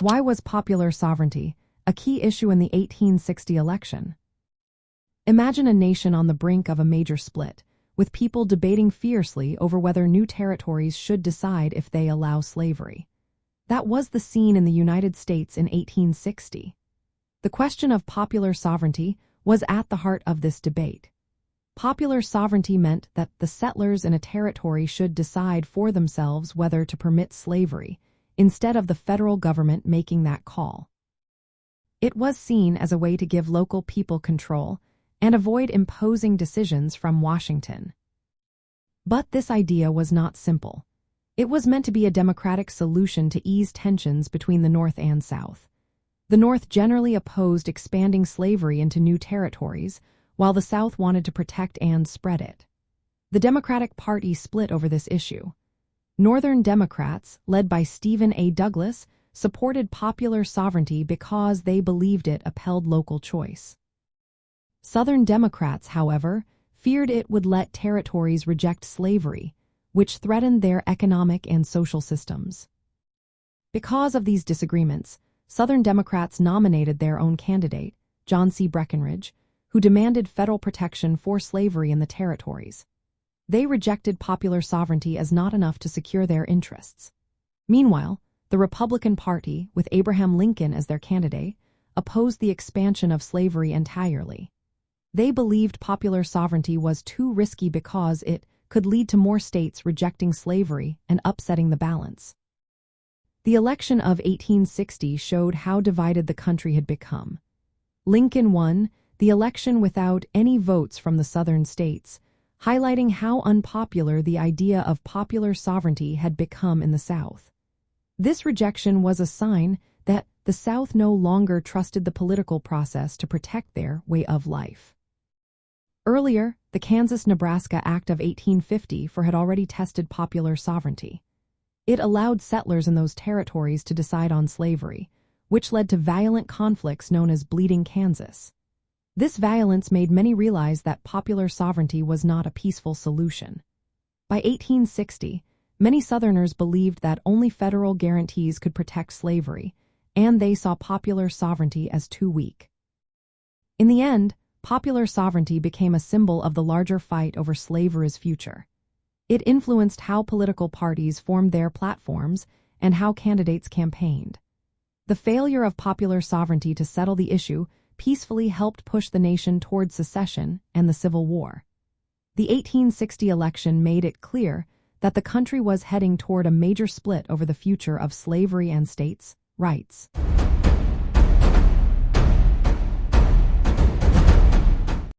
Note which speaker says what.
Speaker 1: Why was popular sovereignty a key issue in the 1860 election? Imagine a nation on the brink of a major split, with people debating fiercely over whether new territories should decide if they allow slavery. That was the scene in the United States in 1860. The question of popular sovereignty was at the heart of this debate. Popular sovereignty meant that the settlers in a territory should decide for themselves whether to permit slavery, instead of the federal government making that call. It was seen as a way to give local people control and avoid imposing decisions from Washington. But this idea was not simple. It was meant to be a democratic solution to ease tensions between the North and South. The North generally opposed expanding slavery into new territories, while the South wanted to protect and spread it. The Democratic Party split over this issue. Northern Democrats, led by Stephen A. Douglas, supported popular sovereignty because they believed it upheld local choice. Southern Democrats, however, feared it would let territories reject slavery, which threatened their economic and social systems. Because of these disagreements, Southern Democrats nominated their own candidate, John C. Breckinridge, who demanded federal protection for slavery in the territories. They rejected popular sovereignty as not enough to secure their interests. Meanwhile, the Republican Party, with Abraham Lincoln as their candidate, opposed the expansion of slavery entirely. They believed popular sovereignty was too risky because it could lead to more states rejecting slavery and upsetting the balance. The election of 1860 showed how divided the country had become. Lincoln won the election without any votes from the Southern states, highlighting how unpopular the idea of popular sovereignty had become in the South. This rejection was a sign that the South no longer trusted the political process to protect their way of life. Earlier, the Kansas-Nebraska Act of 1850 had already tested popular sovereignty. It allowed settlers in those territories to decide on slavery, which led to violent conflicts known as Bleeding Kansas. This violence made many realize that popular sovereignty was not a peaceful solution. By 1860, many Southerners believed that only federal guarantees could protect slavery, and they saw popular sovereignty as too weak. In the end, popular sovereignty became a symbol of the larger fight over slavery's future. It influenced how political parties formed their platforms and how candidates campaigned. The failure of popular sovereignty to settle the issue peacefully helped push the nation toward secession and the Civil War. The 1860 election made it clear that the country was heading toward a major split over the future of slavery and states' rights.